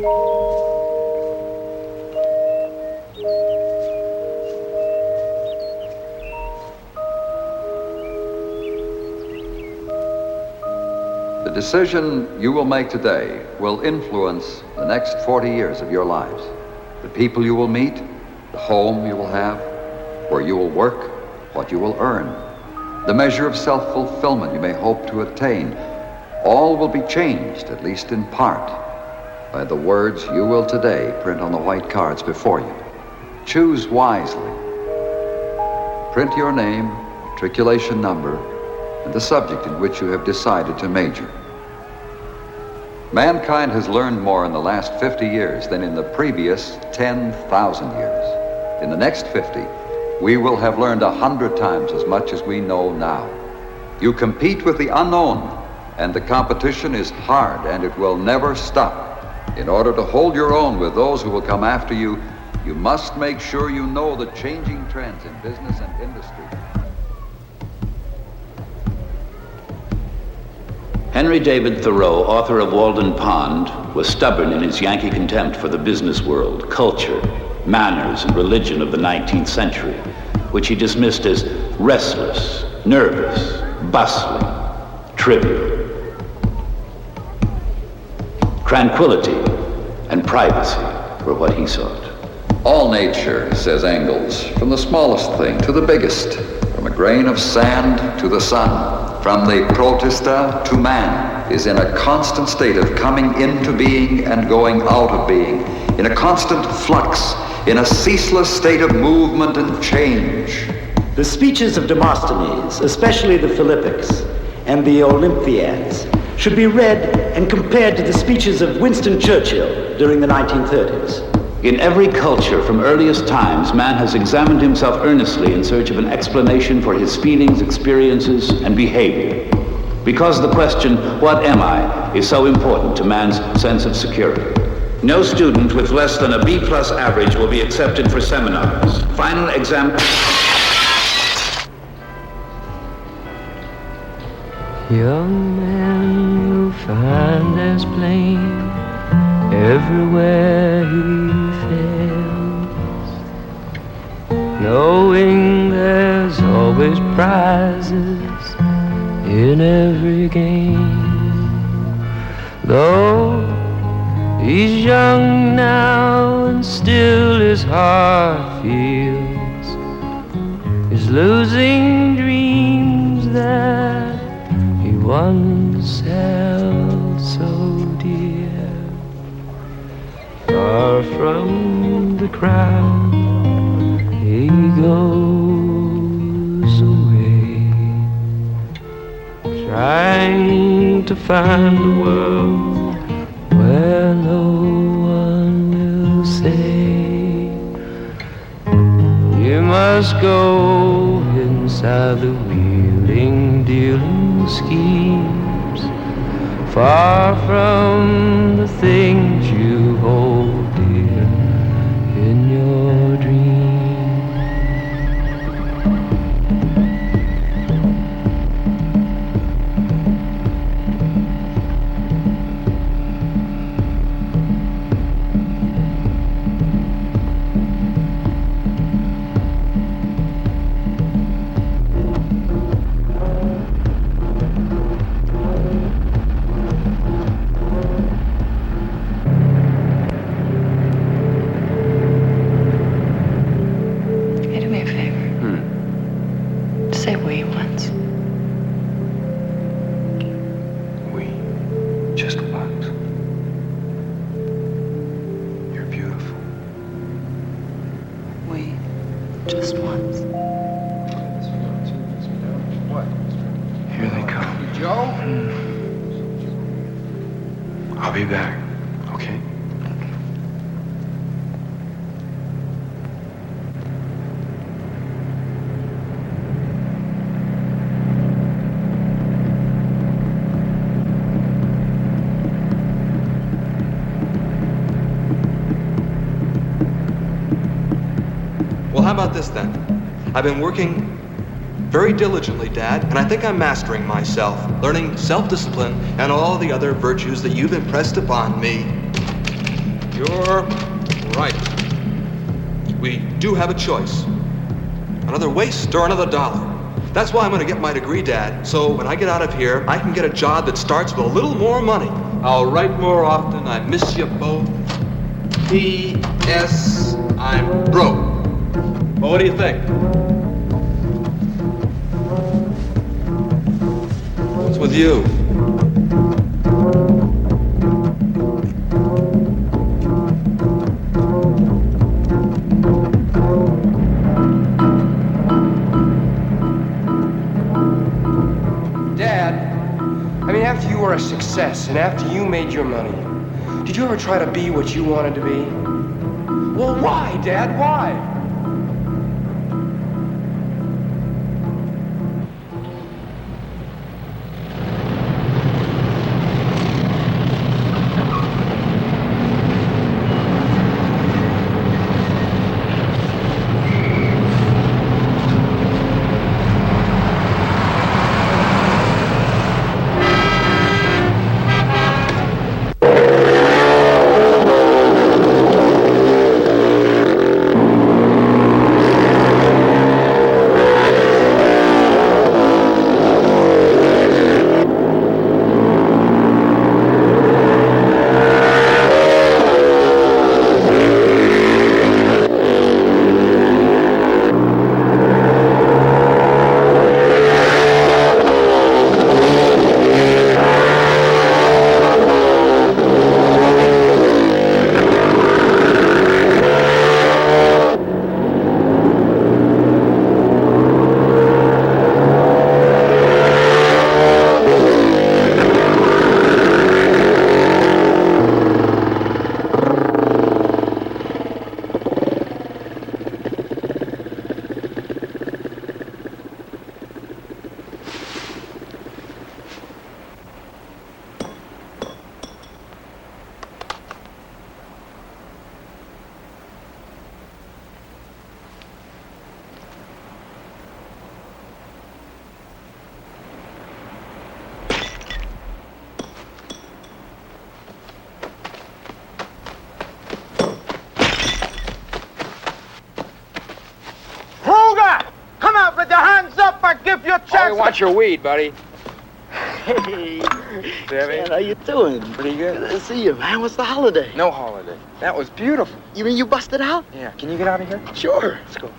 The decision you will make today will influence the next 40 years of your lives. The people you will meet, the home you will have, where you will work, what you will earn, the measure of self-fulfillment you may hope to attain, all will be changed, at least in part, by the words you will today print on the white cards before you. Choose wisely. Print your name, matriculation number, and the subject in which you have decided to major. Mankind has learned more in the last 50 years than in the previous 10,000 years. In the next 50, we will have learned 100 times as much as we know now. You compete with the unknown, and the competition is hard, and it will never stop. In order to hold your own with those who will come after you, you must make sure you know the changing trends in business and industry. Henry David Thoreau, author of Walden Pond, was stubborn in his Yankee contempt for the business world, culture, manners, and religion of the 19th century, which he dismissed as restless, nervous, bustling, trivial. Tranquility and privacy were what he sought. All nature, says Engels, from the smallest thing to the biggest, from a grain of sand to the sun, from the protista to man, is in a constant state of coming into being and going out of being, in a constant flux, in a ceaseless state of movement and change. The speeches of Demosthenes, especially the Philippics and the Olympiads, should be read and compared to the speeches of Winston Churchill during the 1930s. In every culture from earliest times, man has examined himself earnestly in search of an explanation for his feelings, experiences, and behavior. Because the question, what am I, is so important to man's sense of security. No student with less than a B+ average will be accepted for seminars. Final exam. Young man, you'll find there's blame everywhere he fails, knowing there's always prizes in every game. Though he's young now and still his heart feels he's losing dreams that he once held so dear. Far from the crowd he goes away, trying to find a world where no one will say, you must go inside the wheeling, dealing schemes, far from the things you hold dear in your dreams. This then. I've been working very diligently, Dad, and I think I'm mastering myself, learning self-discipline and all the other virtues that you've impressed upon me. You're right. We do have a choice. Another waste or another dollar. That's why I'm going to get my degree, Dad. So when I get out of here, I can get a job that starts with a little more money. I'll write more often. I miss you both. P.S. I'm broke. Well, what do you think? What's with you? After you were a success and after you made your money, did you ever try to be what you wanted to be? Well, why, Dad? Why? Watch your weed, buddy. Hey, man, how you doing? Pretty good. Good to see you, man. What's the holiday? No holiday. That was beautiful. You mean you busted out? Yeah. Can you get out of here? Sure. Let's go.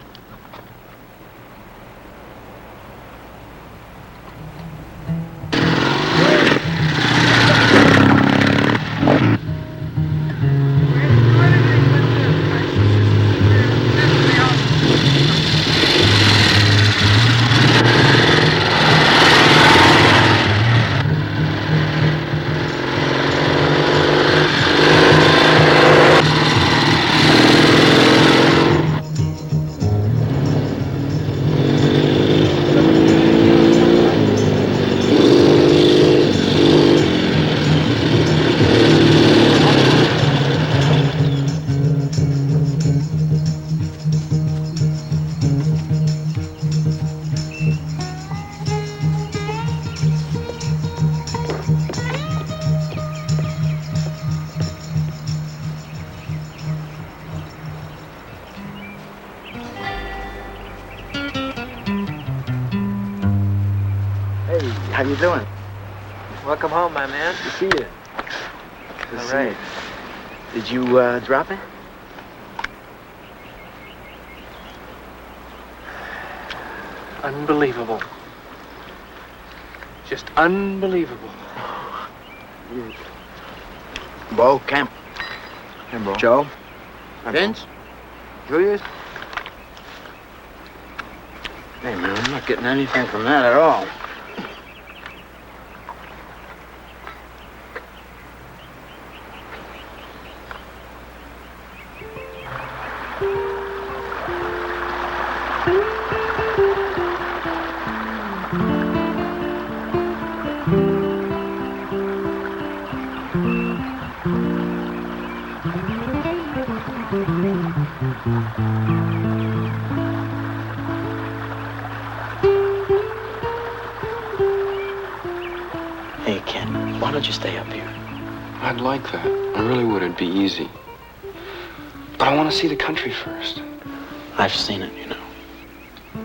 How you doing? Welcome home, my man. Good to see you. All right. Did you drop it? Unbelievable. Just unbelievable. Bo, Kemp. Hey, bro. Joe. Vince. Julius. Hey, man, I'm not getting anything from that at all. Hey, Ken, why don't you stay up here? I'd like that. I really would. It'd be easy. But I want to see the country first. I've seen it, you know.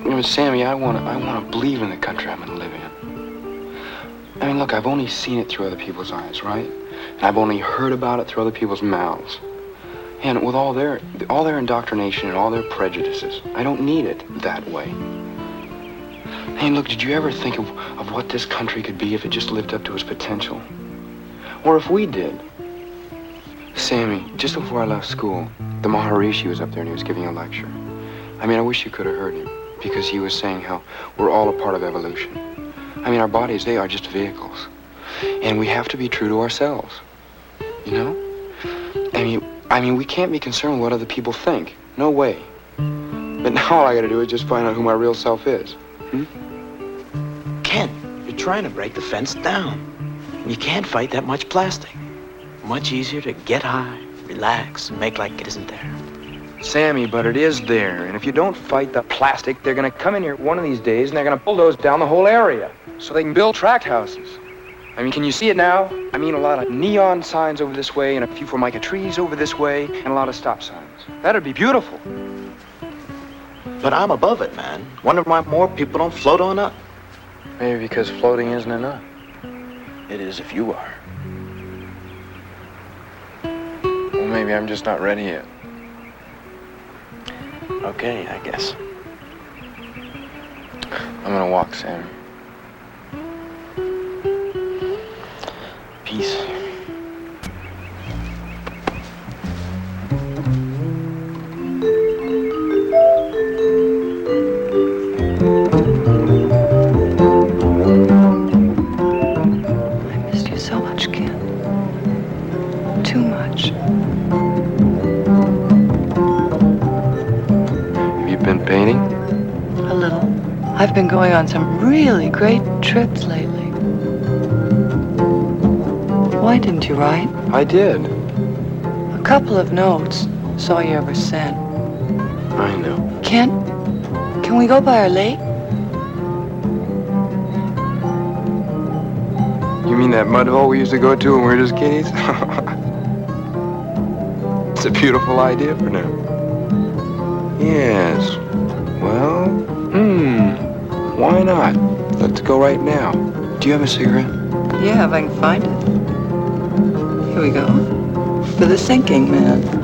You know, Sammy, I want to believe in the country I'm going to live in. I mean, look, I've only seen it through other people's eyes, right? And I've only heard about it through other people's mouths. And with all their indoctrination and all their prejudices, I don't need it that way. Hey, look, did you ever think of what this country could be if it just lived up to its potential? Or if we did? Sammy, just before I left school, the Maharishi was up there and he was giving a lecture. I mean, I wish you could have heard him, because he was saying how we're all a part of evolution. I mean, our bodies, they are just vehicles. And we have to be true to ourselves, you know? I mean, we can't be concerned with what other people think. No way. But now all I gotta do is just find out who my real self is. Ken, you're trying to break the fence down. You can't fight that much plastic. Much easier to get high, relax, and make like it isn't there. Sammy, but it is there. And if you don't fight the plastic, they're gonna come in here one of these days and they're gonna bulldoze down the whole area so they can build tract houses. I mean, can you see it now? I mean, a lot of neon signs over this way and a few formica trees over this way and a lot of stop signs. That'd be beautiful. But I'm above it, man. Wonder why more people don't float on up. Maybe because floating isn't enough. It is if you are. Well, maybe I'm just not ready yet. Okay, I guess. I'm gonna walk, Sammy. Peace. I missed you so much, Ken. Too much. Have you been painting? A little. I've been going on some really great trips lately. Why didn't you write? I did. A couple of notes. Saw you ever sent. I know. Ken, can we go by our lake? You mean that mud hole we used to go to when we were just kiddies? It's a beautiful idea for now. Yes. Well, why not? Let's go right now. Do you have a cigarette? Yeah, if I can find it. Here we go. For the sinking man.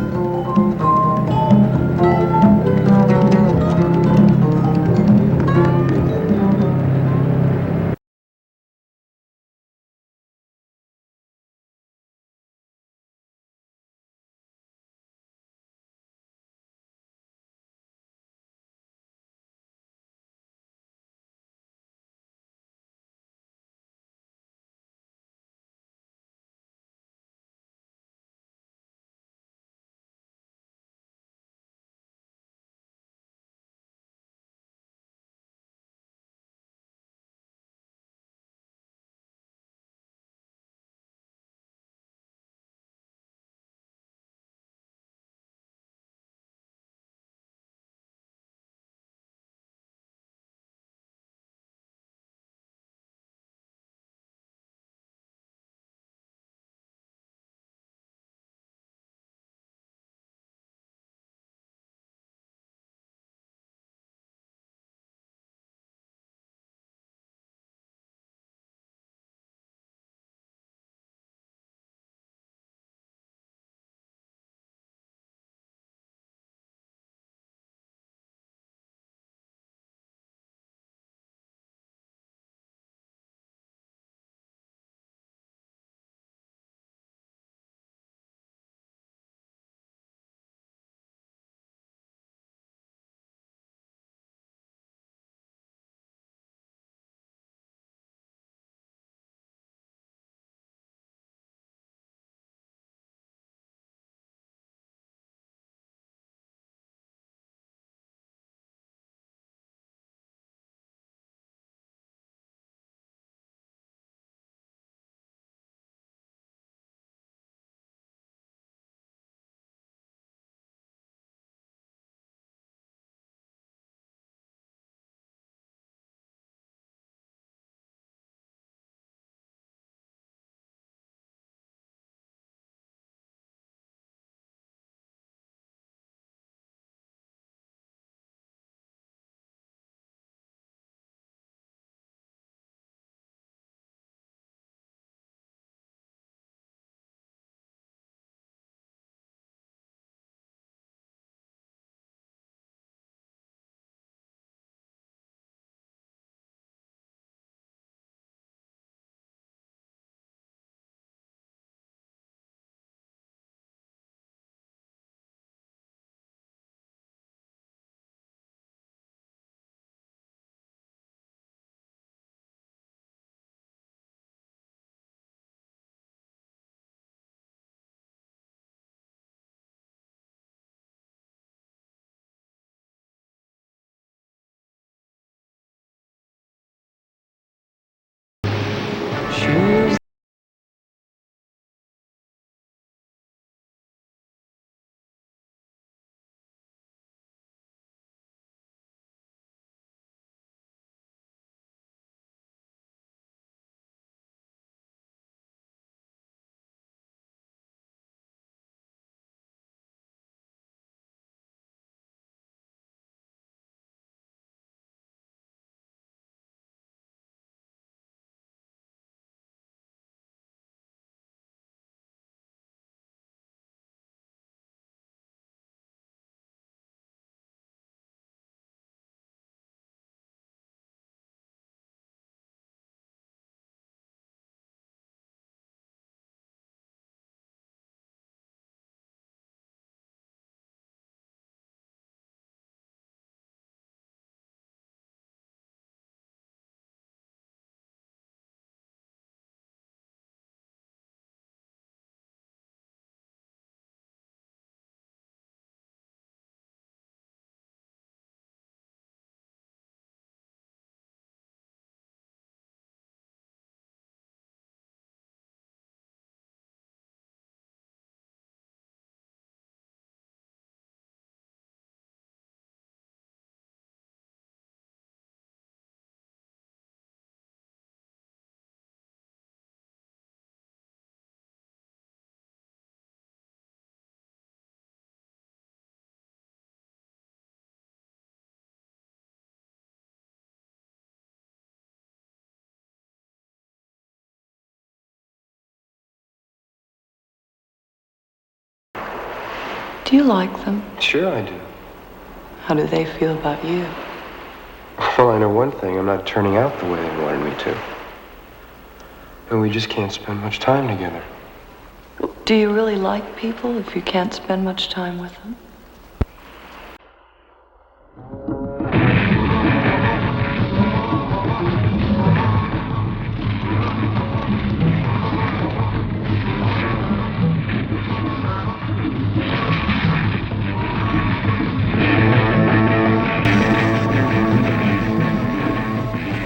Do you like them? Sure I do. How do they feel about you? Well, I know one thing. I'm not turning out the way they wanted me to. But we just can't spend much time together. Do you really like people if you can't spend much time with them?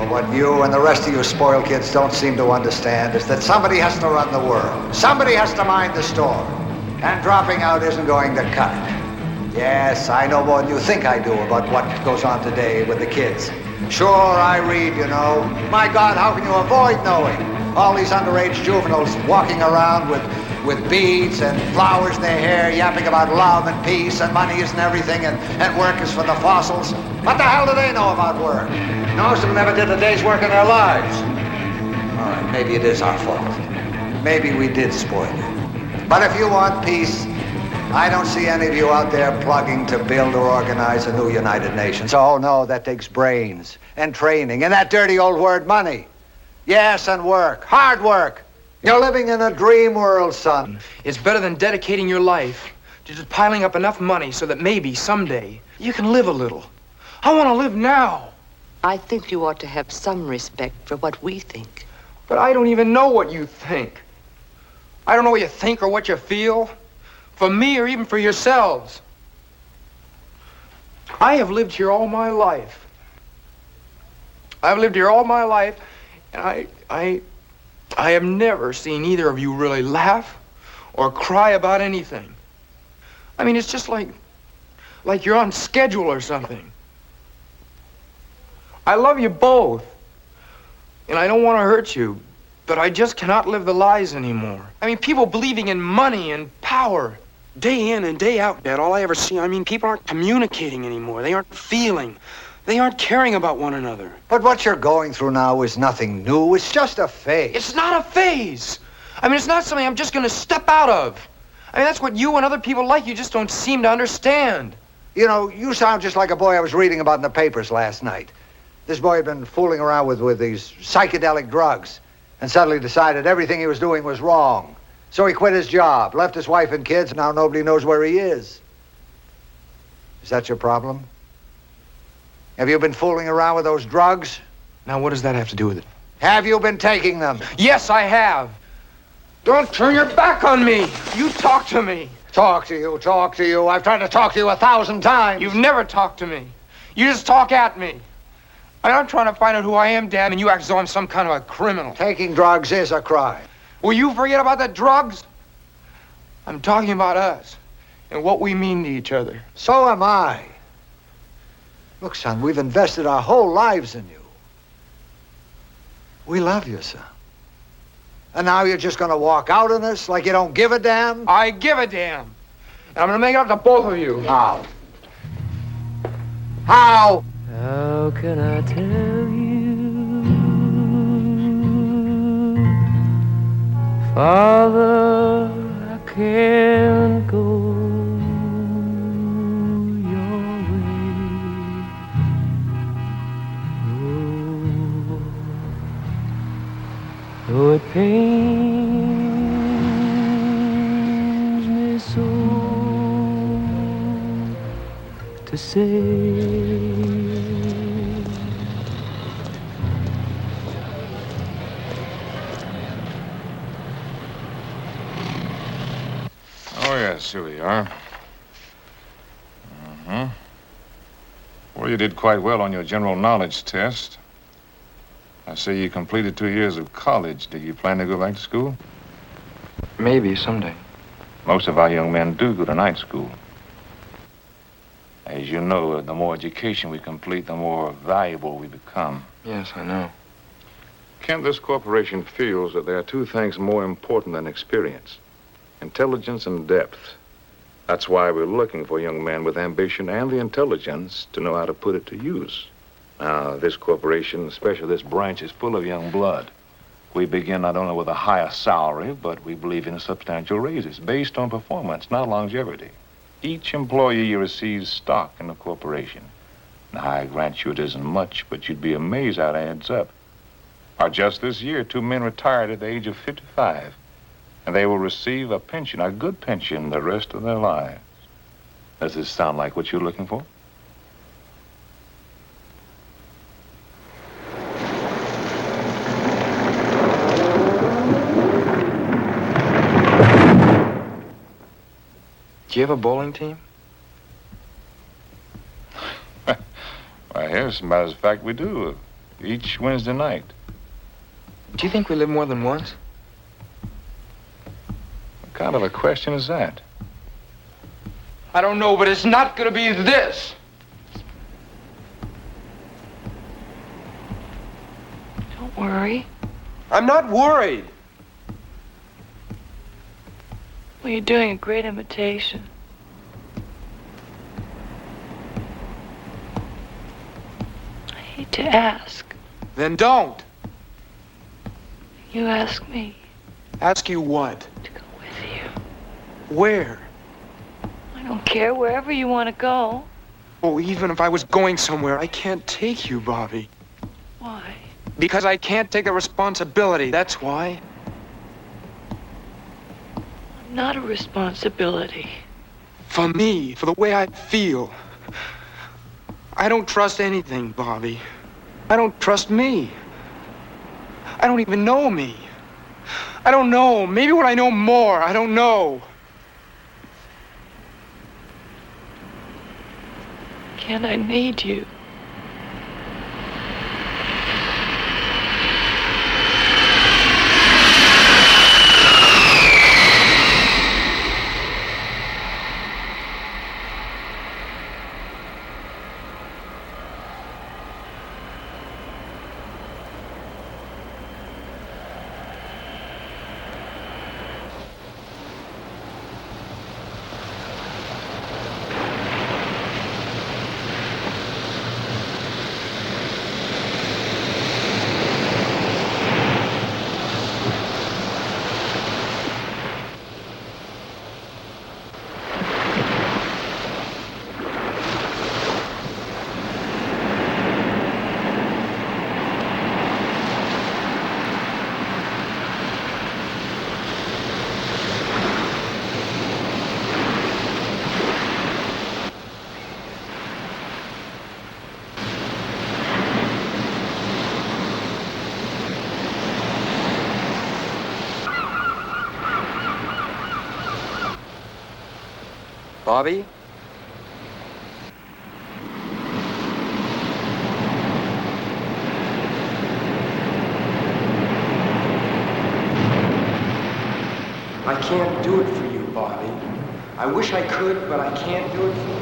What you and the rest of you spoiled kids don't seem to understand is that somebody has to run the world. Somebody has to mind the store. And dropping out isn't going to cut it. Yes, I know more than you think I do about what goes on today with the kids. Sure, I read, you know. My God, how can you avoid knowing? All these underage juveniles walking around with beads and flowers in their hair, yapping about love and peace and money isn't everything and work is for the fossils. What the hell do they know about work? Most of them never did a day's work in their lives. All right, maybe it is our fault. Maybe we did spoil you. But if you want peace, I don't see any of you out there plugging to build or organize a new United Nations. Oh, no, that takes brains and training and that dirty old word money. Yes, and work. Hard work. You're living in a dream world, son. It's better than dedicating your life to just piling up enough money so that maybe someday you can live a little. I want to live now. I think you ought to have some respect for what we think. But I don't even know what you think. I don't know what you think or what you feel. For me or even for yourselves. I have lived here all my life. I've lived here all my life, and I have never seen either of you really laugh or cry about anything. I mean, it's just like you're on schedule or something. I love you both, and I don't want to hurt you, but I just cannot live the lies anymore. I mean, people believing in money and power, day in and day out, Dad, all I ever see, I mean, people aren't communicating anymore. They aren't feeling. They aren't caring about one another. But what you're going through now is nothing new. It's just a phase. It's not a phase. I mean, it's not something I'm just going to step out of. I mean, that's what you and other people like you just don't seem to understand. You know, you sound just like a boy I was reading about in the papers last night. This boy had been fooling around with these psychedelic drugs and suddenly decided everything he was doing was wrong. So he quit his job, left his wife and kids, and now nobody knows where he is. Is that your problem? Have you been fooling around with those drugs? Now, what does that have to do with it? Have you been taking them? Yes, I have. Don't turn your back on me. You talk to me. Talk to you. I've tried to talk to you 1,000 times. You've never talked to me. You just talk at me. I'm trying to find out who I am, Dad, and you act as though I'm some kind of a criminal. Taking drugs is a crime. Will you forget about the drugs? I'm talking about us and what we mean to each other. So am I. Look, son, we've invested our whole lives in you. We love you, son. And now you're just going to walk out on us like you don't give a damn? I give a damn. And I'm going to make it up to both of you. How? How? How can I tell you, Father, I can't go your way. Oh, though it pains me so to say. Oh, yes, here we are. Well, you did quite well on your general knowledge test. I see you completed 2 years of college. Do you plan to go back to school? Maybe someday. Most of our young men do go to night school. As you know, the more education we complete, the more valuable we become. Yes, I know. Kent, this corporation feels that there are two things more important than experience: intelligence and depth. That's why we're looking for young men with ambition and the intelligence to know how to put it to use. Now, this corporation, especially this branch, is full of young blood. We begin not only with a higher salary, but we believe in substantial raises based on performance, not longevity. Each employee receives stock in the corporation. Now, I grant you it isn't much, but you'd be amazed how it adds up. Just this year, 2 men retired at the age of 55, and they will receive a pension, a good pension, the rest of their lives. Does this sound like what you're looking for? Do you have a bowling team? Why, yes, as a matter of fact, we do. Each Wednesday night. Do you think we live more than once? What kind of a question is that? I don't know, but it's not gonna be this. Don't worry. I'm not worried. Well, you're doing a great imitation. I hate to ask. Then don't. You ask me Ask you what? to go with you. Where? I don't care, wherever you want to go. Oh, even if I was going somewhere, I can't take you, Bobbi. Why? Because I can't take the responsibility, that's why. I'm not a responsibility. For me, for the way I feel. I don't trust anything, Bobbi. I don't trust me. I don't even know me. I don't know. Maybe when I know more, I don't know. Can't I need you? Bobbi? I can't do it for you, Bobbi. I wish I could, but I can't do it for you.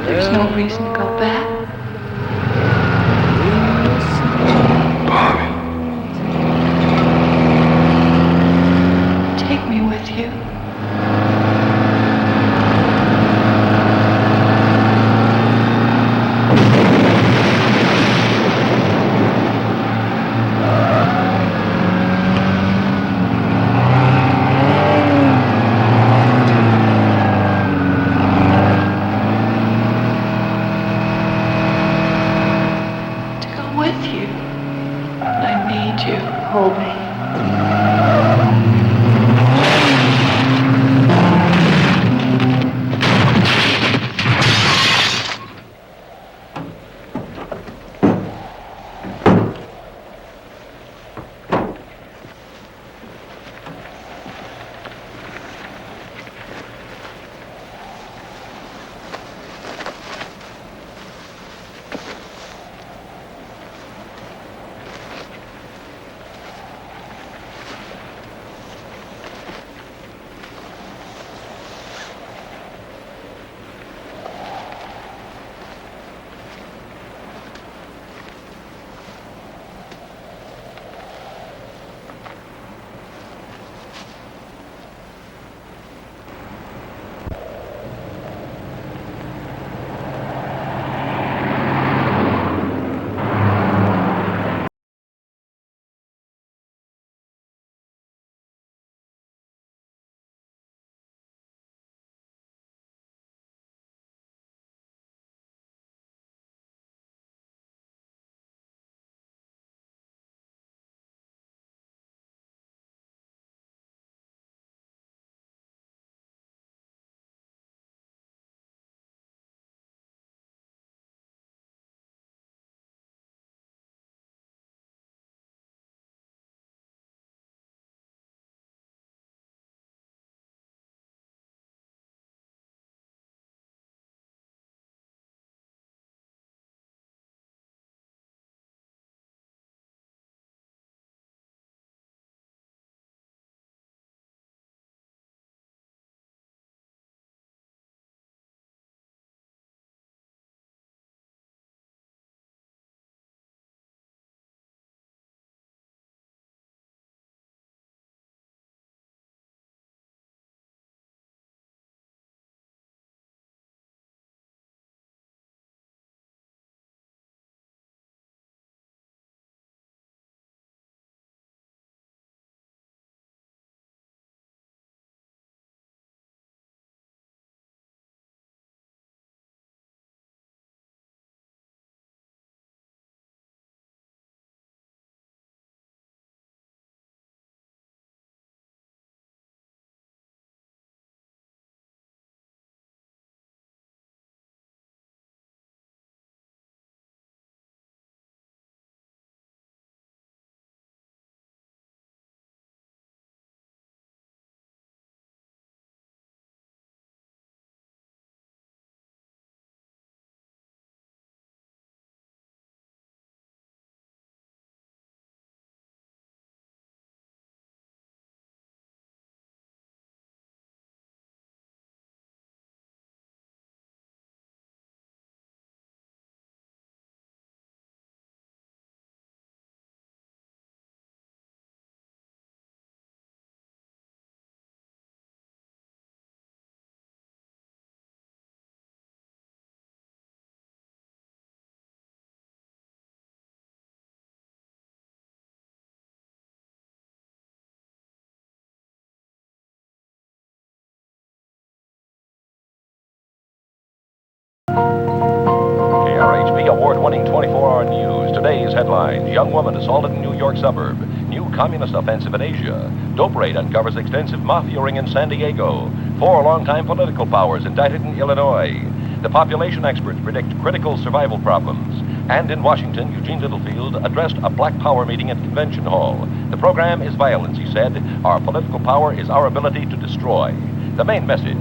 There's no reason to go back. Bobbi. Take me with you. Hold me. KRHB award-winning 24-hour news. Today's headlines: young woman assaulted in New York suburb. New communist offensive in Asia. Dope raid uncovers extensive mafia ring in San Diego. 4 longtime political powers indicted in Illinois. The population experts predict critical survival problems. And in Washington, Eugene Littlefield addressed a Black Power meeting at Convention Hall. The program is violence, he said. Our political power is our ability to destroy. The main message: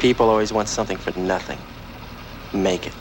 People always want something for nothing. Make it.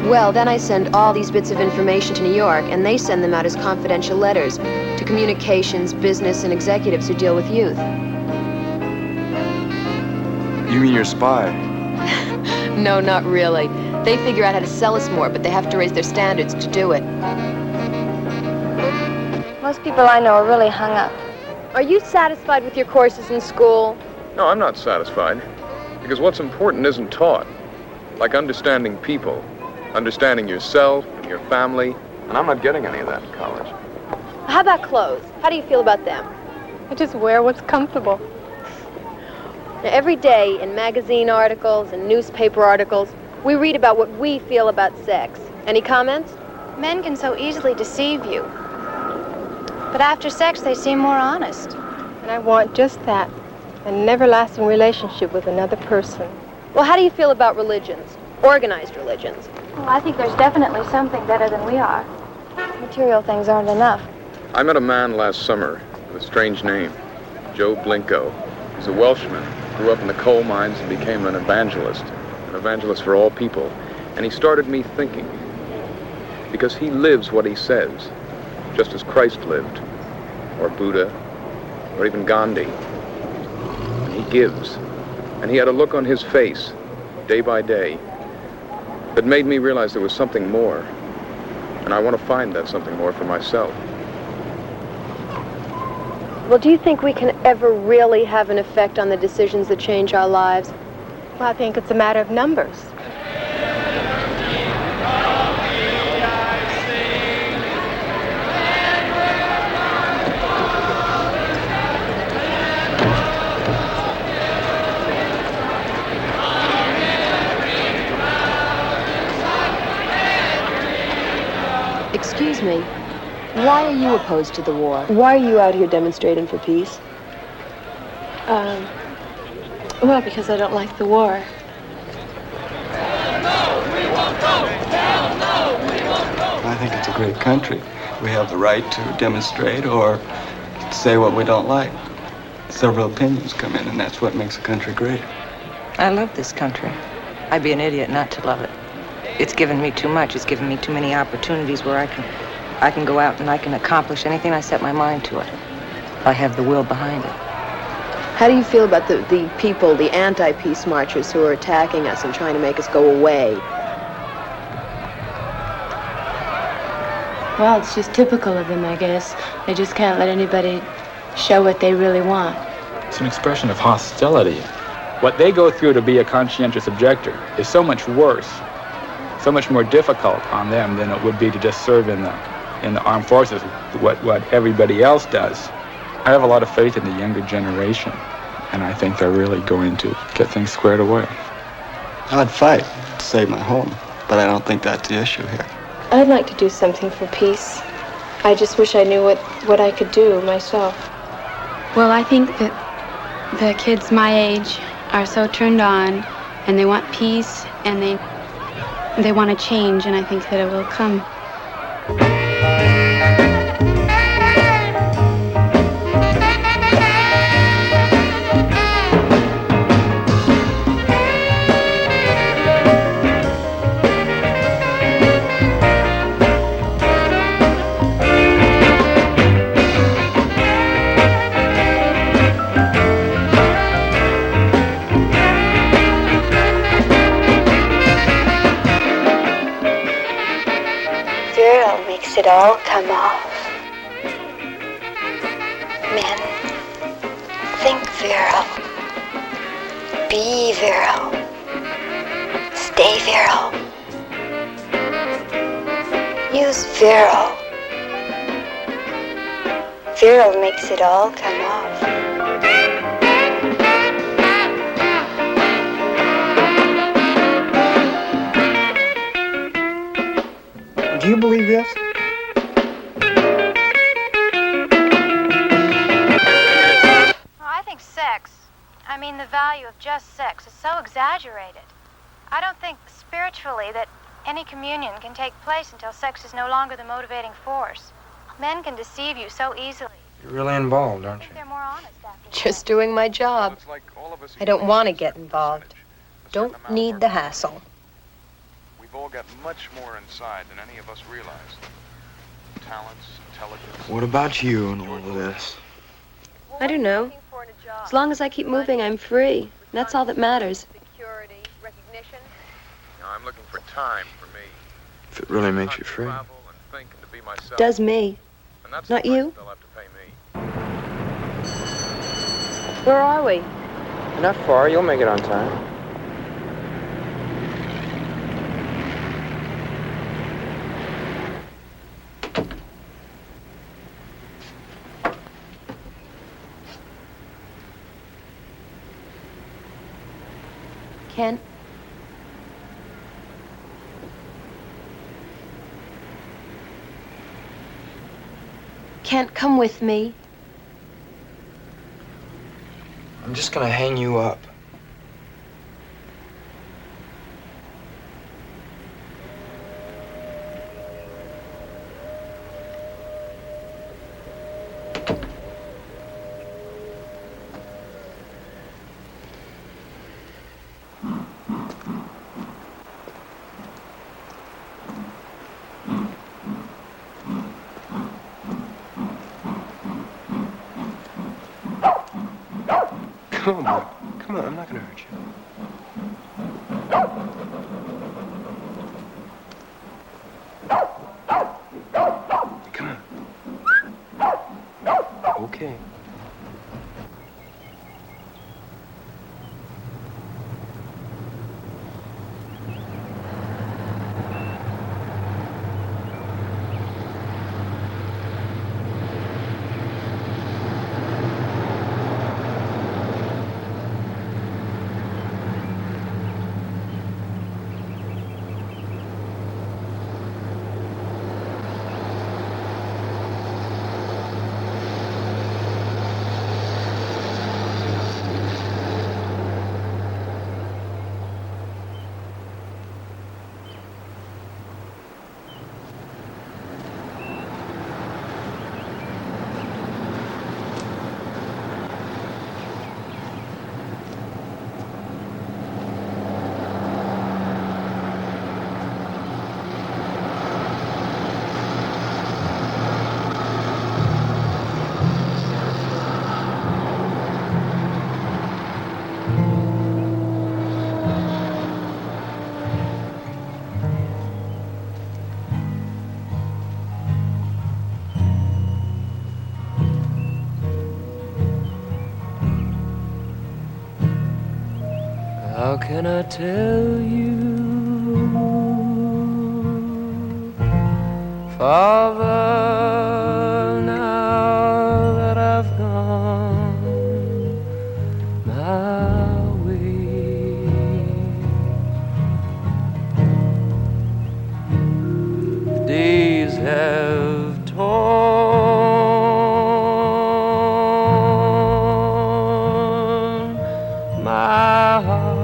Well, then I send all these bits of information to New York, and they send them out as confidential letters to communications, business, and executives who deal with youth. You mean you're a spy? No, not really. They figure out how to sell us more, but they have to raise their standards to do it. Most people I know are really hung up. Are you satisfied with your courses in school? No, I'm not satisfied. Because what's important isn't taught. Like understanding people, understanding yourself and your family. And I'm not getting any of that in college. How about clothes? How do you feel about them? I just wear what's comfortable. Now, every day in magazine articles and newspaper articles, we read about what we feel about sex. Any comments? Men can so easily deceive you. But after sex, they seem more honest. And I want just that. An everlasting relationship with another person. Well, how do you feel about religions? Organized religions? Well, I think there's definitely something better than we are. Material things aren't enough. I met a man last summer with a strange name, Joe Blinko. He's a Welshman, grew up in the coal mines and became an evangelist for all people. And he started me thinking, because he lives what he says, just as Christ lived, or Buddha, or even Gandhi. And he gives. And he had a look on his face, day by day, that made me realize there was something more. And I want to find that something more for myself. Well, do you think we can ever really have an effect on the decisions that change our lives? Well, I think it's a matter of numbers. Excuse me, why are you opposed to the war? Why are you out here demonstrating for peace? Well, because I don't like the war. I think it's a great country. We have the right to demonstrate or say what we don't like. Several opinions come in, and that's what makes a country great. I love this country. I'd be an idiot not to love it. It's given me too much. It's given me too many opportunities where I can go out and I can accomplish anything I set my mind to it. I have the will behind it. How do you feel about the people, the anti-peace marchers who are attacking us and trying to make us go away? Well, it's just typical of them, I guess. They just can't let anybody show what they really want. It's an expression of hostility. What they go through to be a conscientious objector is so much worse, so much more difficult on them than it would be to just serve in the armed forces, what everybody else does. I have a lot of faith in the younger generation, and I think they're really going to get things squared away. I'd fight to save my home, but I don't think that's the issue here. I'd like to do something for peace. I just wish I knew what I could do myself. Well, I think that the kids my age are so turned on, and they want peace, and they want to change, and I think that it will come. it all come off. Men, think virile. Be virile. Stay virile. Use virile. Virile makes it all come off. Do you believe this? I think sex, I mean the value of just sex, is so exaggerated. I don't think spiritually that any communion can take place until sex is no longer the motivating force. Men can deceive you so easily. You're really involved, aren't you? They're more honest after Just doing my job. I don't want to get involved. Don't need the hassle. We've all got much more inside than any of us realize. Talents, intelligence. What about you and all of this? I don't know. As long as I keep moving, I'm free. That's all that matters. You know, I'm looking for time for me. If it really makes you free. Does me. Not you. They'll have to pay me. Where are we? Not far. You'll make it on time. Ken? Kent, come with me. I'm just gonna hang you up. Come on, boy. Come on, I'm not gonna hurt you. Come on. Okay. How can I tell you, Father, now that I've gone my way? The days have torn my heart.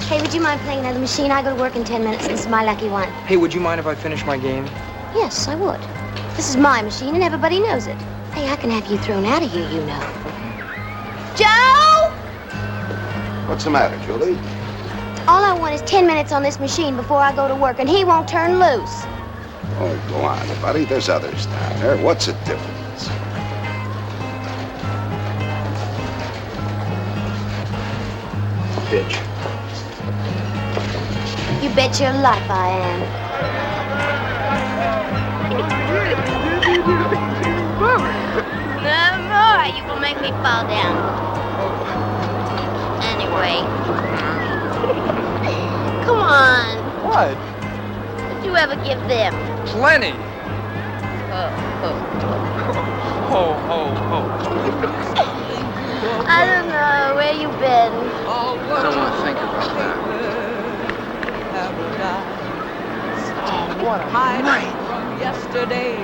Hey, would you mind playing another machine? I go to work in 10 minutes. This is my lucky one. Hey, would you mind if I finish my game? Yes, I would. This is my machine, and everybody knows it. Hey, I can have you thrown out of here, you know. Joe! What's the matter, Julie? All I want is 10 minutes on this machine before I go to work, and he won't turn loose. Oh, go on, buddy. There's others down there. What's the difference? Bitch. You bet your life I am. No more. You will make me fall down. Anyway. Come on. What? Did you ever give them? Plenty. Ho, ho, ho. I don't know. Where you been? I don't want to think about that. Oh, what a night from yesterday.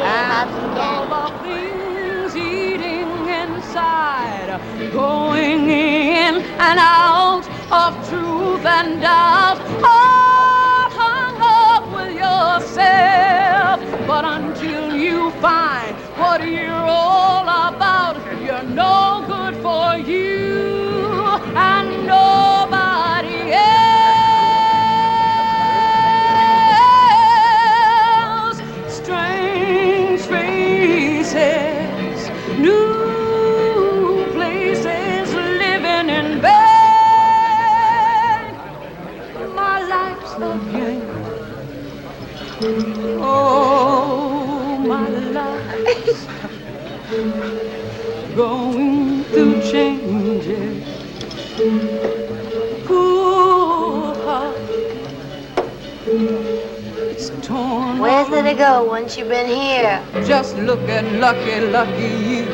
And all the things eating inside, going in and out of truth and doubt, all hung up with yourself. But until you find what you're all about, you're no good for you and nobody else. Strange faces, new places, living in vain. My life's a game. Oh, my life's going through changes. Ooh, it's torn. Where's it to go once you've been here? Just look at lucky, lucky you.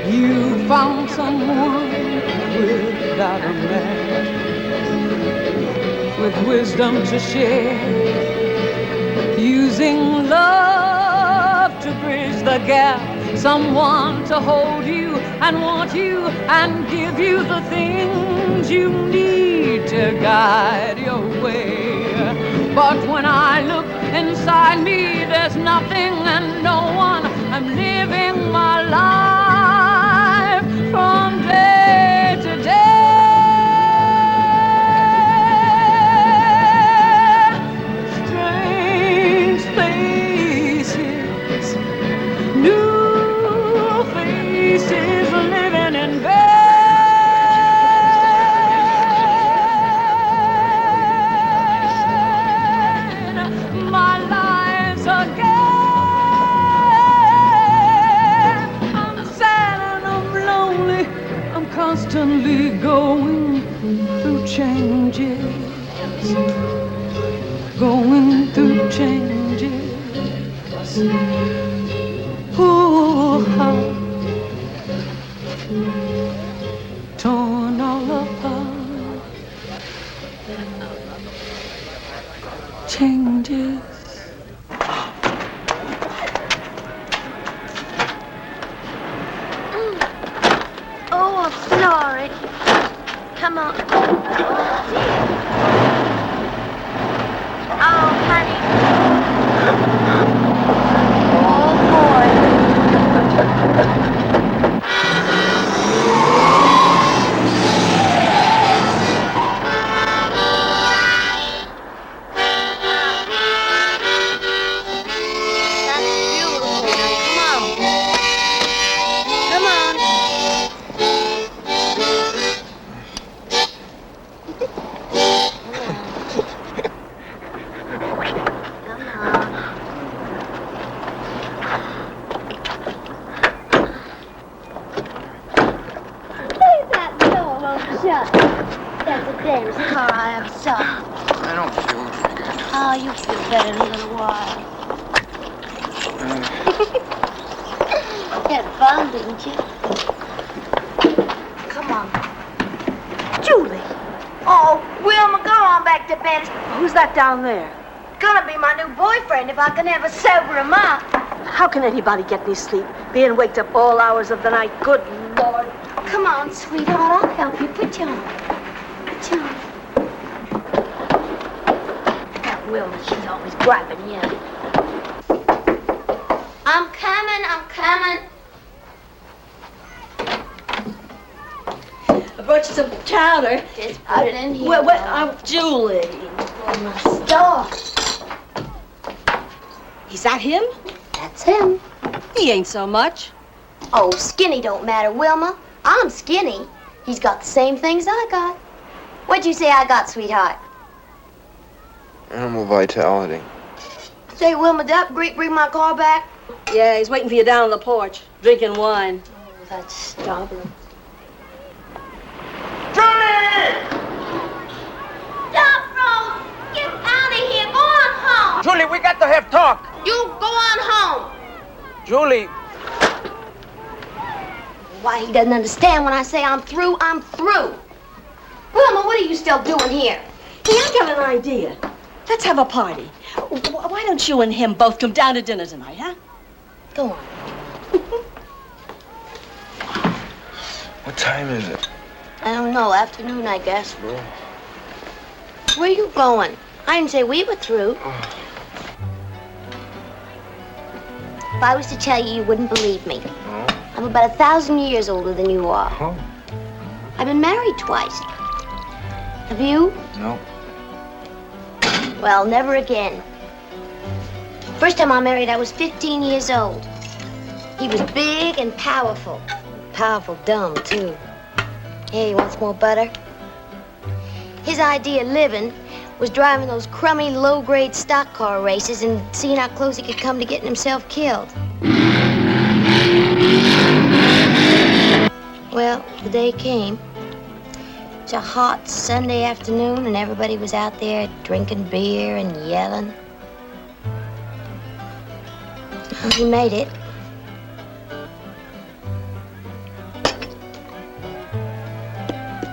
You found someone without a match, with wisdom to share, using love to bridge the gap. Someone to hold you and want you and give you the things you need to guide your way. But when I look inside me, there's nothing and no one. I'm living my life from day to day. Strange faces, new faces, living in vain. My life's a game. I'm sad and I'm lonely. I'm constantly going through changes. Going through changes. Ooh, how torn all apart. Changes. Oh, I'm sorry. Come on. Oh, honey. Oh, boy. That's beautiful. Now, come on. Come on. Leave that door shut. That's a damn scar I have sucked. I don't feel very good. Oh, you feel better in a little while. You had fun, didn't you? Come on. Julie! Oh, Wilma, go on back to bed. Who's that down there? Gonna be my new boyfriend if I can ever sober him up. How can anybody get any sleep? Being waked up all hours of the night. Good Lord. Come on, sweetheart, I'll help you. Put you on. John. That Wilma, she's always grabbing him. I'm coming. I brought you some chowder. Just put it in here. I'm Julie. On my star. Is that him? That's him. He ain't so much. Oh, skinny don't matter, Wilma. I'm skinny. He's got the same things I got. What'd you say I got, sweetheart? Animal vitality. Say, Wilma, did that bring my car back? Yeah, he's waiting for you down on the porch, drinking wine. Oh, that's stubborn. Julie! Stop, Rose! Get out of here! Go on home! Julie, we got to have talk. You go on home! Julie. Why, he doesn't understand when I say I'm through, I'm through. Wilma, what are you still doing here? Hey, I got an idea. Let's have a party. Why don't you and him both come down to dinner tonight, huh? Go on. What time is it? I don't know. Afternoon, I guess. Where are you going? I didn't say we were through. If I was to tell you, you wouldn't believe me. No. I'm about 1,000 years older than you are. Oh. I've been married twice. Have you? No. Well, never again. First time I married, I was 15 years old. He was big and powerful. Powerful dumb, too. Hey, you want some more butter? His idea of living was driving those crummy, low-grade stock car races and seeing how close he could come to getting himself killed. Well, the day came. It was a hot Sunday afternoon, and everybody was out there drinking beer and yelling. Well, he made it.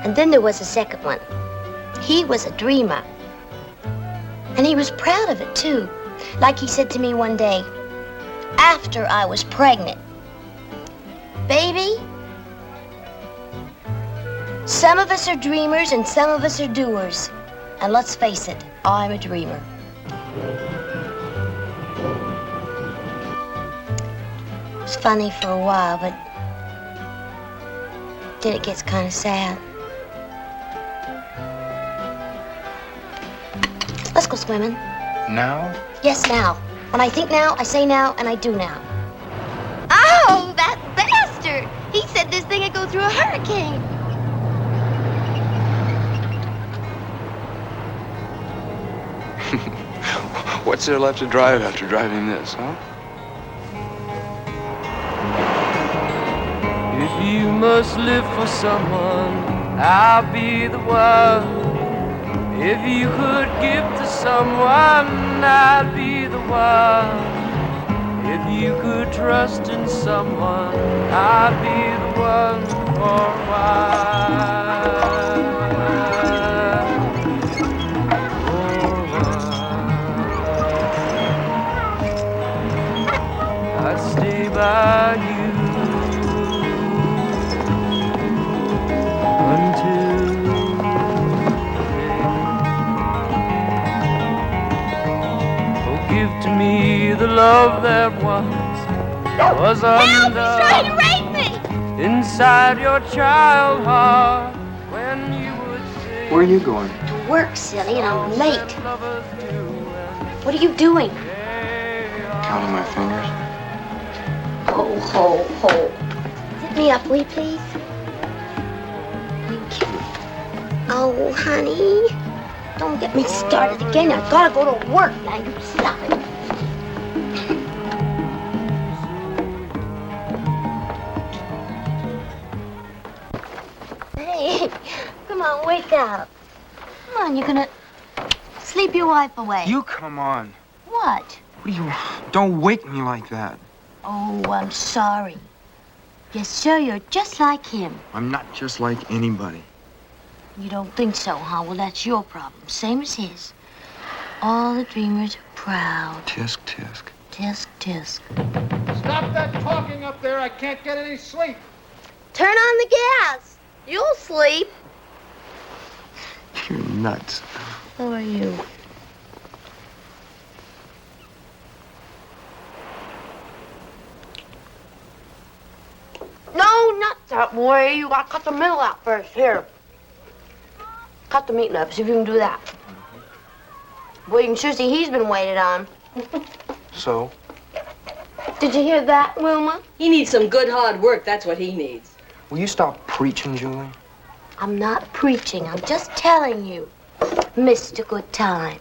And then there was a second one. He was a dreamer. And he was proud of it, too. Like he said to me one day, after I was pregnant, "Baby, some of us are dreamers and some of us are doers. And let's face it, I'm a dreamer." It was funny for a while, but then it gets kind of sad. Let's go swimming. Now? Yes, now. When I think now, I say now, and I do now. Oh, that bastard! He said this thing would go through a hurricane. What's there left to drive after driving this, huh? If you must live for someone, I'll be the one. If you could give to someone, I'd be the one. If you could trust in someone, I'd be the one for a while. I'd stay by you until give to me the love that once was undone. Help! He's trying to rape me! Inside your child heart when you would say. Where are you going? To work, silly, and I'm late. What are you doing? Counting my fingers. Ho, ho, ho. Zip me up, will you, please? Thank you. Oh, honey. Don't get me started again. I gotta go to work. Now you stop it. Hey, come on, wake up. Come on, you're gonna sleep your wife away. You come on. What? What do you... Don't wake me like that. Oh, I'm sorry. Yes, sir, you're just like him. I'm not just like anybody. You don't think so, huh? Well, that's your problem. Same as his. All the dreamers are proud. Tisk, tisk. Tisk, tisk. Stop that talking up there. I can't get any sleep. Turn on the gas. You'll sleep. You're nuts. Who are you? No, not that way. You gotta cut the middle out first. Here. Cut the meat up, see if you can do that. Well, you can sure see he's been waited on. So? Did you hear that, Wilma? He needs some good hard work, that's what he needs. Will you stop preaching, Julie? I'm not preaching, I'm just telling you. Mr. Good Times.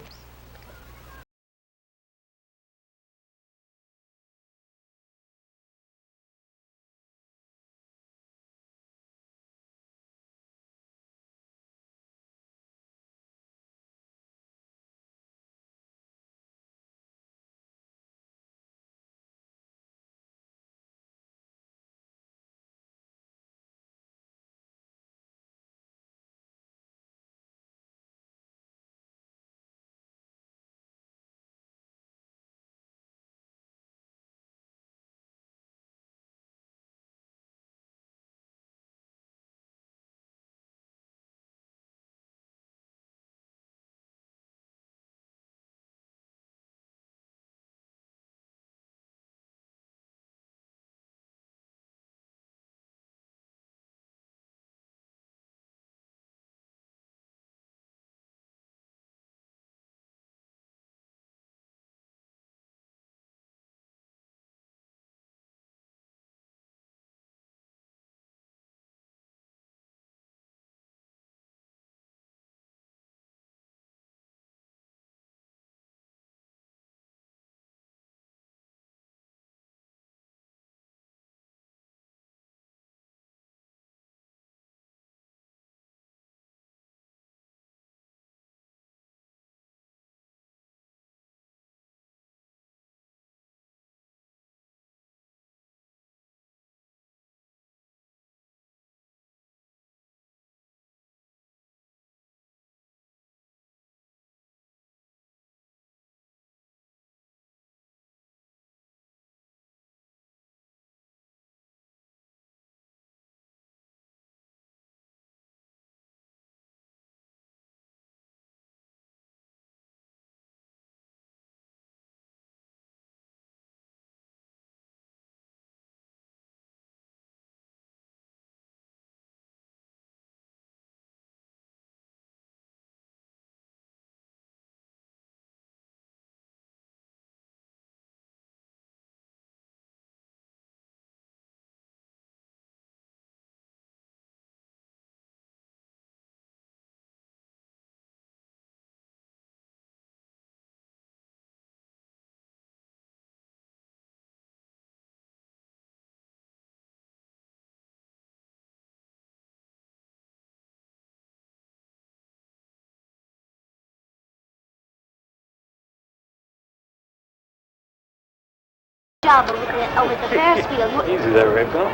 Job over at the Ferris wheel. Easy there, Rachel.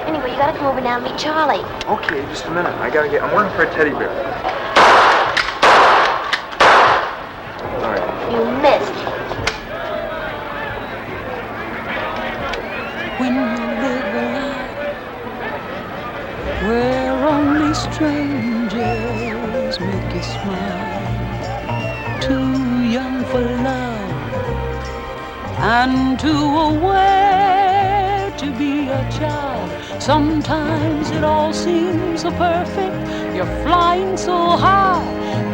Anyway, you gotta come over now and meet Charlie. Okay, just a minute. I'm working for a teddy bear. All right. You missed. When you live a life where only strangers make you smile, too young for love and too aware to be a child. Sometimes it all seems so perfect. You're flying so high,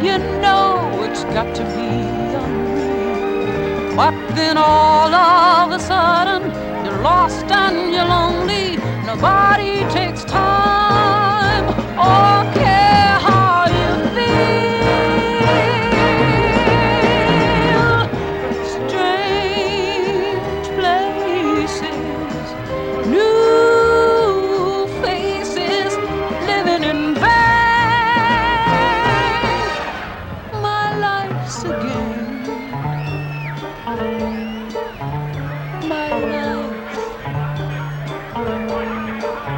you know it's got to be unreal. But then all of a sudden, you're lost and you're lonely. Nobody takes time or care how you feel. Strange places, new faces, living in vain. My life's a game. My life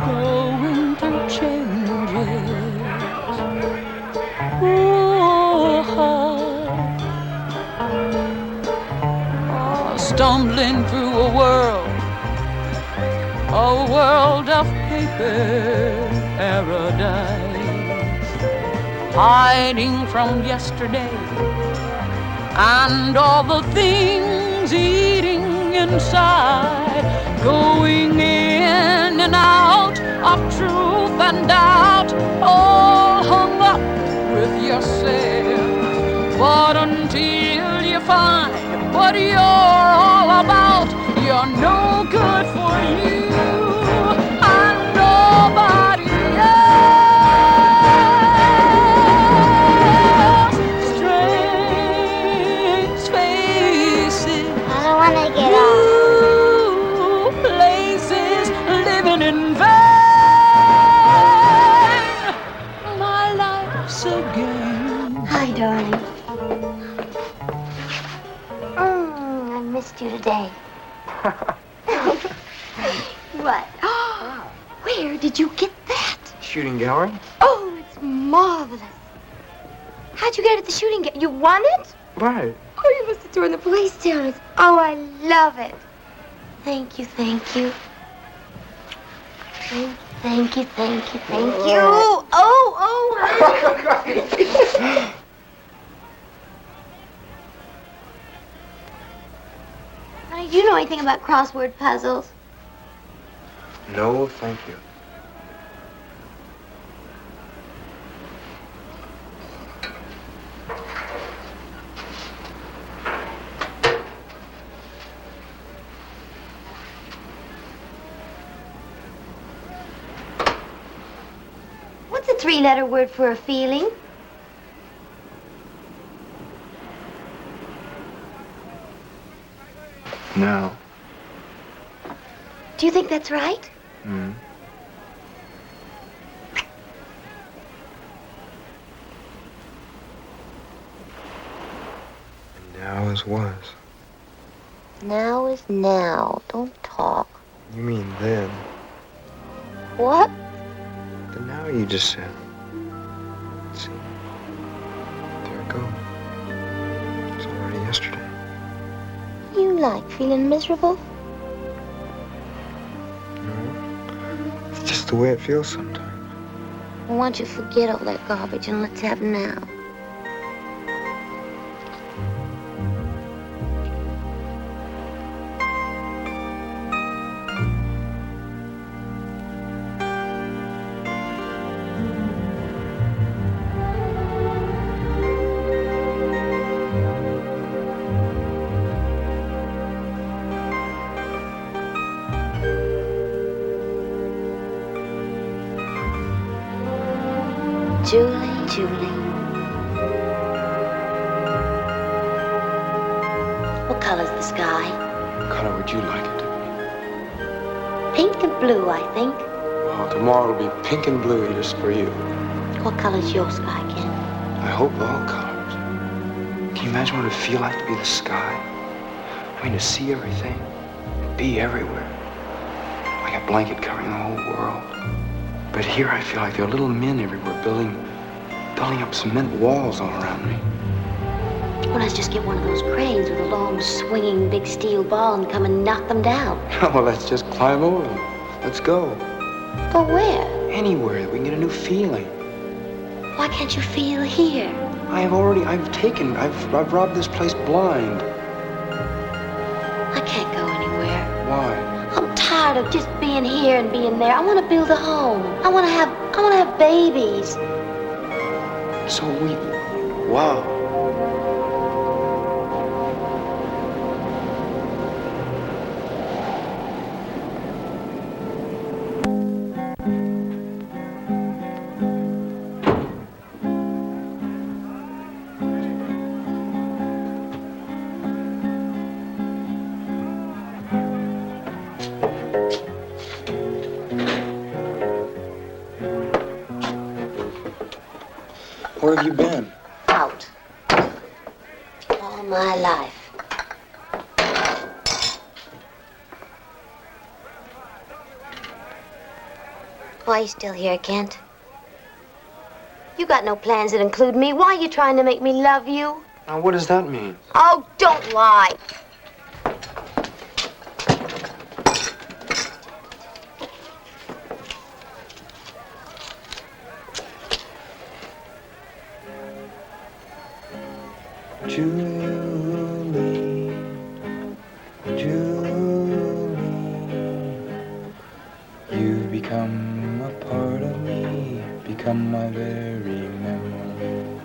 going through changes. Oh, stumbling through a world of paper paradise. hiding from yesterday, and all the things eating inside, going in and out of truth and doubt, all hung up with yourself. But until you find what you're all about, you're no good for you and nobody else. Strange faces, I don't want to get new places, living in vain. My life's a game. Hi, darling. I missed you today. What? Where did you get that? Shooting gallery? Oh, it's marvelous. How'd you get it at the shooting gallery? You won it? Right. Oh, you must have torn the place down. Oh, I love it. Thank you, thank you. Thank you, thank you, thank you. Oh. Honey, do you know anything about crossword puzzles? No, thank you. What's a three-letter word for a feeling? No. Do you think that's right? Hmm. And now is was. Now is now. Don't talk. You mean then? What? The now you just said. See? There it goes. It's already yesterday. You like feeling miserable? It's just the way it feels sometimes. Well, why don't you forget all that garbage and let's have now? Julie. What color's the sky? What color would you like it to be? Pink and blue, I think. Well, tomorrow it'll be pink and blue just for you. What color's your sky, Ken? I hope all colors. Can you imagine what it'd feel like to be the sky? I mean, to see everything, be everywhere. Like a blanket covering the whole world. But here I feel like there are little men everywhere building up cement walls all around me. Well, let's just get one of those cranes with a long, swinging, big steel ball and come and knock them down. Well, let's just climb over them. Let's go. But where? Anywhere that we can get a new feeling. Why can't you feel here? I've robbed this place blind. I can't go anywhere. Why? I'm tired of just being here and being there. I want to build a home. I want to have babies. So wow. Where have you been? Out. All my life. Why are you still here, Kent? You got no plans that include me. Why are you trying to make me love you? Now, what does that mean? Oh, don't lie. Julie, Julie, you become a part of me, become my very memory.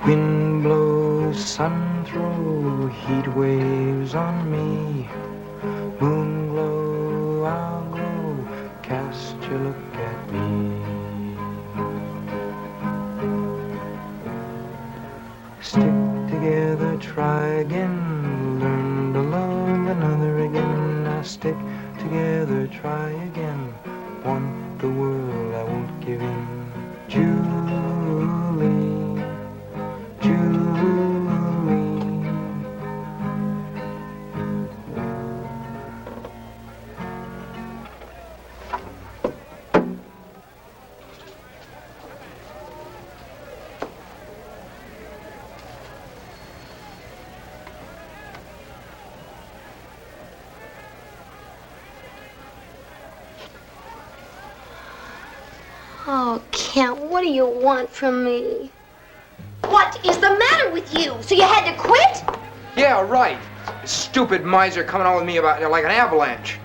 Wind blows, sun through, heat waves on me. Moon glow, I'll glow, cast your look at me. Stick together, try again, learn to love another again. Now stick together, try again, want the world, I won't give in. Julie, Julie. Oh, Kent, what do you want from me? What is the matter with you? So you had to quit? Yeah, right. Stupid miser coming on with me about like an avalanche.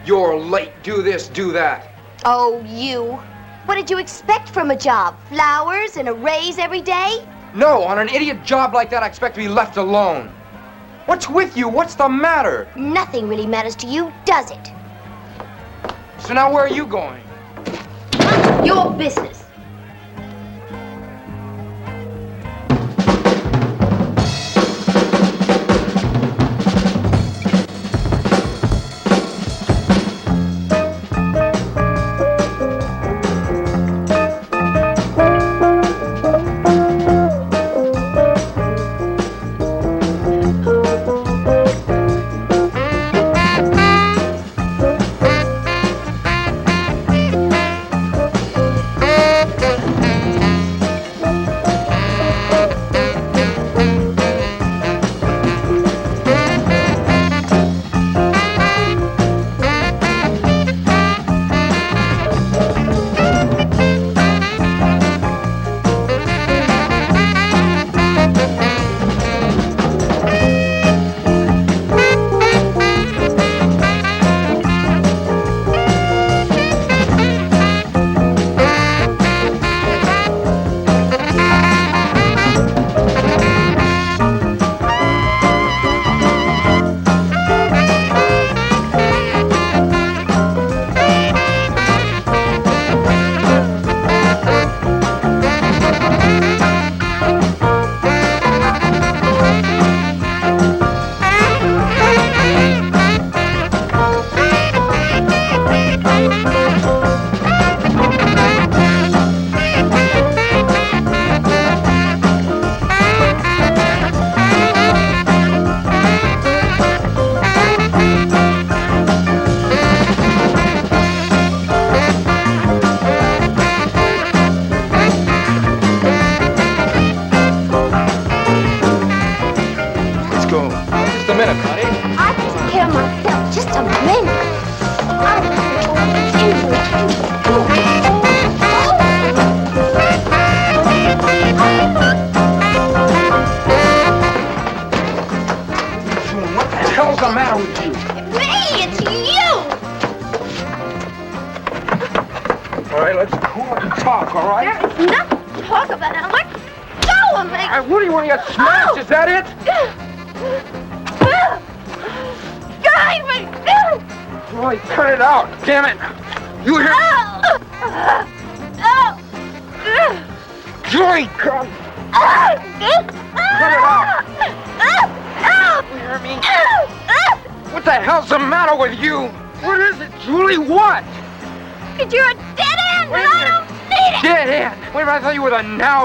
You're late, do this, do that. Oh, you. What did you expect from a job? Flowers and a raise every day? No, on an idiot job like that, I expect to be left alone. What's with you? What's the matter? Nothing really matters to you, does it? So now where are you going? Your business.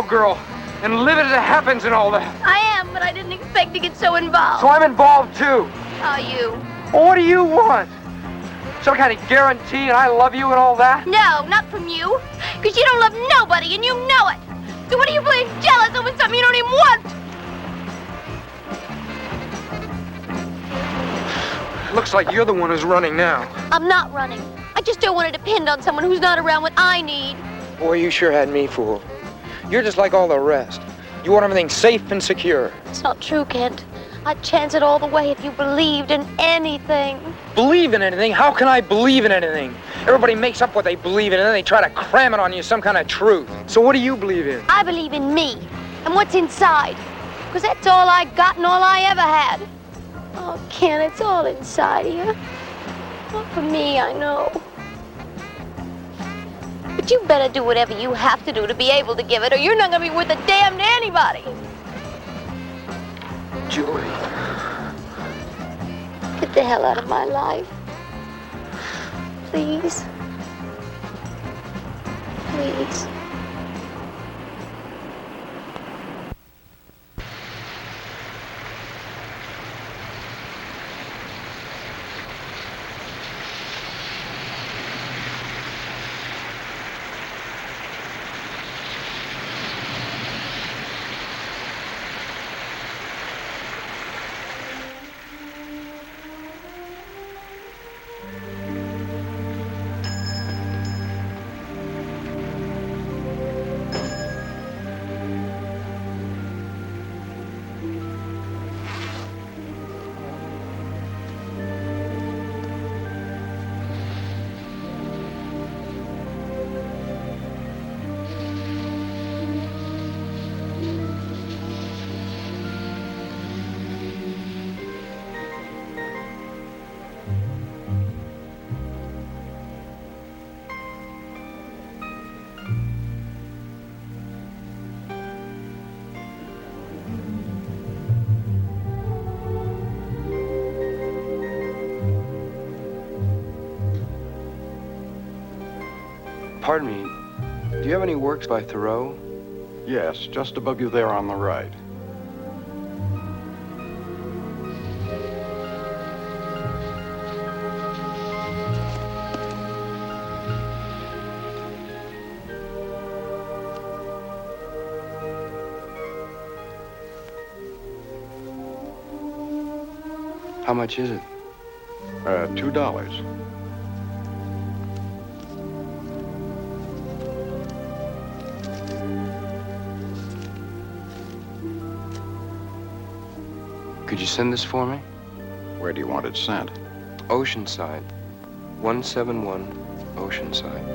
Girl, and live it as it happens and all that. I am, but I didn't expect to get so involved. So I'm involved too. How are you? Well, what do you want? Some kind of guarantee and I love you and all that? No, not from you. Because you don't love nobody and you know it. So what are you being jealous over something you don't even want? Looks like you're the one who's running now. I'm not running. I just don't want to depend on someone who's not around when I need. Boy, you sure had me fooled. You're just like all the rest. You want everything safe and secure. It's not true, Kent. I'd chance it all the way if you believed in anything. Believe in anything? How can I believe in anything? Everybody makes up what they believe in, and then they try to cram it on you, some kind of truth. So what do you believe in? I believe in me and what's inside. Because that's all I got and all I ever had. Oh, Kent, it's all inside here. Not for me, I know. But you better do whatever you have to do to be able to give it, or you're not going to be worth a damn to anybody. Julie. Get the hell out of my life. Please. Please. Pardon me, do you have any works by Thoreau? Yes, just above you there on the right. How much is it? $2. Could you send this for me? Where do you want it sent? Oceanside. 171 Oceanside.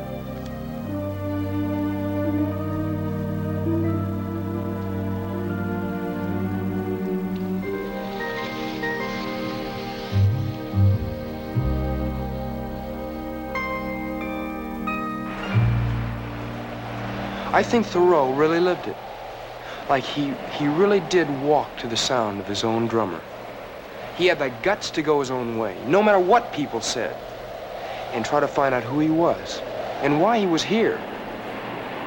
I think Thoreau really lived it. Like he really did walk to the sound of his own drummer. He had the guts to go his own way, no matter what people said, and try to find out who he was and why he was here.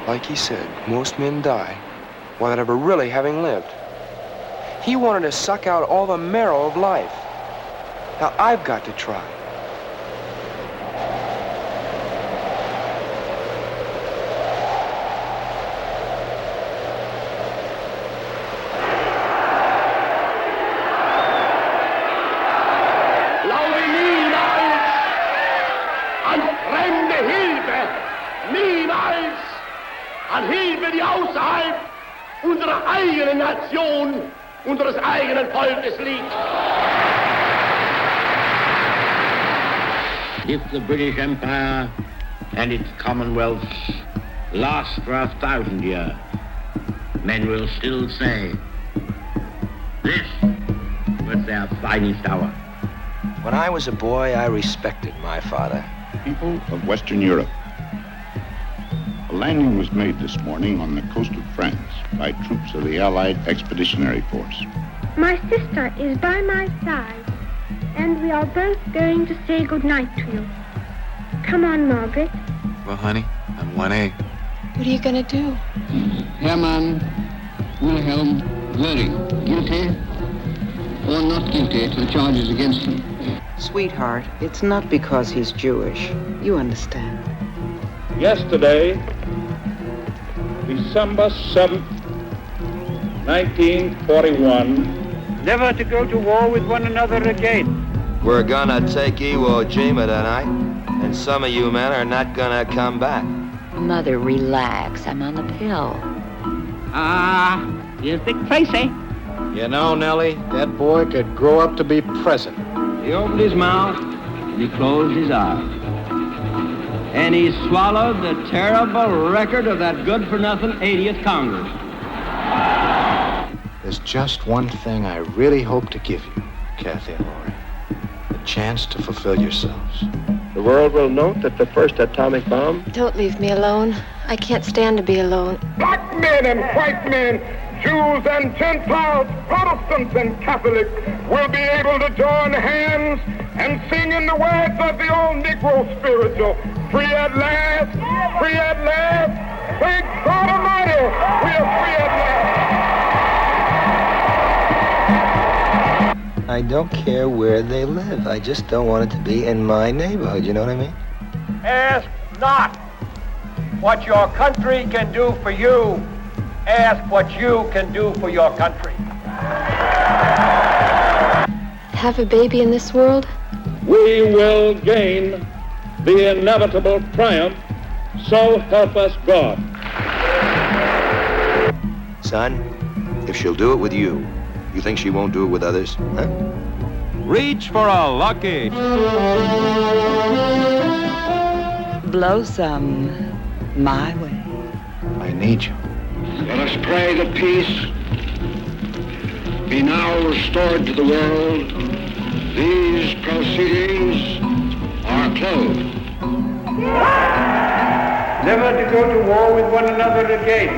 Like he said, most men die without ever really having lived. He wanted to suck out all the marrow of life. Now I've got to try. Nation, unseres eigenen Volkes liegt. If the British Empire and its commonwealths last for 1,000 years, men will still say, this was their finest hour. When I was a boy, I respected my father. People of Western Europe. A landing was made this morning on the coast of France by troops of the Allied Expeditionary Force. My sister is by my side, and we are both going to say goodnight to you. Come on, Margaret. Well, honey, I'm 1A. What are you gonna do? Hermann Wilhelm Göring, guilty or not guilty to the charges against him? Sweetheart, it's not because he's Jewish. You understand. Yesterday, December 7th, 1941. Never to go to war with one another again. We're gonna take Iwo Jima tonight, and some of you men are not gonna come back. Mother, relax. I'm on the pill. Here's Dick Tracy. You know, Nellie, that boy could grow up to be president. He opened his mouth and he closed his eyes. And he swallowed the terrible record of that good-for-nothing 80th Congress. There's just one thing I really hope to give you, Kathy and Laurie. The chance to fulfill yourselves. The world will note that the first atomic bomb... Don't leave me alone. I can't stand to be alone. Black men and white men, Jews and Gentiles, Protestants and Catholics will be able to join hands and sing in the words of the old Negro spiritual. Free at last, free at last. Thank God Almighty, we are free at last. I don't care where they live. I just don't want it to be in my neighborhood. You know what I mean? Ask not what your country can do for you. Ask what you can do for your country. Have a baby in this world? We will gain the inevitable triumph, so help us God. Son, if she'll do it with you, you think she won't do it with others? Huh? Reach for a lucky. Blow some my way. I need you. Let us pray that peace be now restored to the world. These proceedings are closed. Never to go to war with one another again.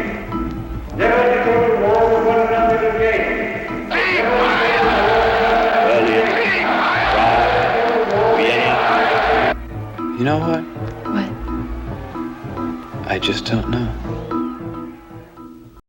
Never to go to war with one another again. You know what? What? I just don't know.